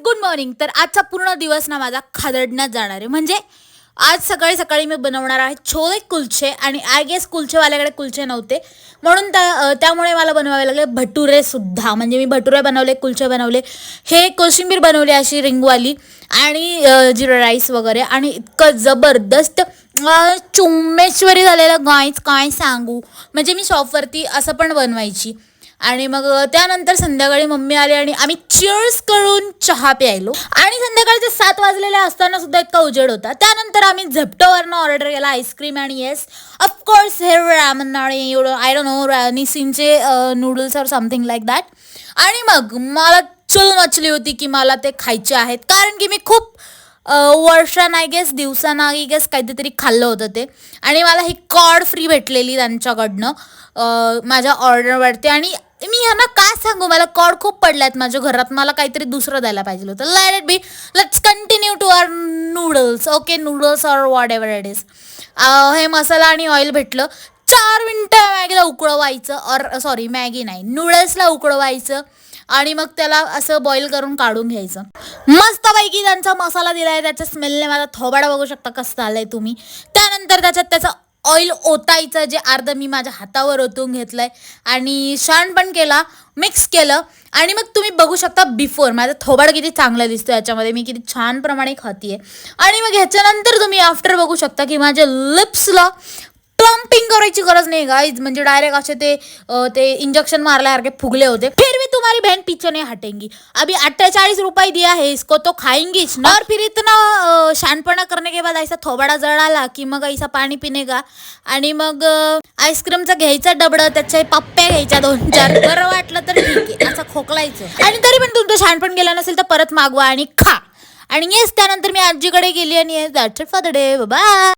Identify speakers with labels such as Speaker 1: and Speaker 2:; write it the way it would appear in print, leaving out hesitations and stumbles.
Speaker 1: Good morning. तर आजचा पूर्ण दिवस ना माझा खादडण्यात जाणार आहे. म्हणजे आज सकाळी सकाळी मी बनवणार आहे छोले कुलचे. आणि आय गेस कुलचेवाल्याकडे कुलचे नव्हते म्हणून त्यामुळे मला बनवावे लागले भटुरे सुद्धा. म्हणजे मी भटुरे बनवले, कुलचे बनवले, हे कोशिंबीर बनवली अशी रिंगवाली, आणि जिरा राईस वगैरे. आणि इतकं जबरदस्त चुम्मेश्वरी झालेलं गाईच काय सांगू. म्हणजे मी शॉपवरती असं पण बनवायची. आणि मग त्यानंतर संध्याकाळी मम्मी आली आणि आम्ही चिअर्स करून चहा प्यायलो. आणि संध्याकाळचे 7 वाजलेले असताना सुद्धा इतका उजेड होता. त्यानंतर आम्ही झेप्टोवरनं ऑर्डर केला आईस्क्रीम. आणि येस ऑफकोर्स हे रामन आणि एवढं आय डोंट नो निसिनचे noodles or something like that. आणि मग मला चुल मचली होती की मला ते खायचे आहेत, कारण की मी खूप वर्षांना आय गेस दिवसांना आय गेस काहीतरी खाल्लं होतं ते. आणि मला ही कॉड फ्री भेटलेली त्यांच्याकडनं माझ्या ऑर्डरवरती. आणि मी ह्यांना काय सांगू, मला कॉड खूप पडल्यात माझ्या घरात, मला काहीतरी दुसरं द्यायला पाहिजे होतं. Let it be, let's continue to our noodles. Okay, noodles or whatever it is. हे मसाला आणि ऑइल भेटलं. 4 मिनटं मॅगीला उकळवायचं, और सॉरी मॅगी नाही, नूडल्सला उकळवायचं. आणि मग त्याला असं बॉईल करून काढून घ्यायचं. मस्तपैकी त्यांचा मसाला दिला आहे, त्याच्या स्मेलने माझा थोबाडा बघू शकता कसं आलं आहे तुम्ही. त्यानंतर त्याचं ऑइल ओतायचं, जे अर्ध मी माझ्या हातावर ओतून घेतलं आहे. आणि शाण पण केला, मिक्स केलं. आणि मग तुम्ही बघू शकता बिफोर माझं थोबाड किती चांगलं दिसतं याच्यामध्ये, मी किती छान प्रमाणे खातीये. आणि मग ह्याच्यानंतर तुम्ही आफ्टर बघू शकता की माझ्या लिप्सला प्लम्पिंग करायची गरज नाही गाइज. म्हणजे डायरेक्ट असे ते इंजेक्शन मारल्यासारखे फुगले होते. फिर भी तुम्हारी बहन पीछे नहीं हटेंगी. अभी 48 रुपये दिया है इसको तो खाएंगी ना. और फिर इतना शानपणा करने के बाद ऐसा थोबाडा जळाला की मग ऐसा पाणी पिणे का. आणि मग आईस्क्रीमचा घ्यायचा डबडं, त्याच्या पप्प्या घ्यायच्या 2-4. बरं वाटलं तर ठीक आहे, असं खोकलायचं. आणि तरी पण तुमचं शानपण गेलं नसेल तर परत मागवा आणि खा. आणि येस त्यानंतर मी आजीकडे गेली आणि that's it for the day. Bye.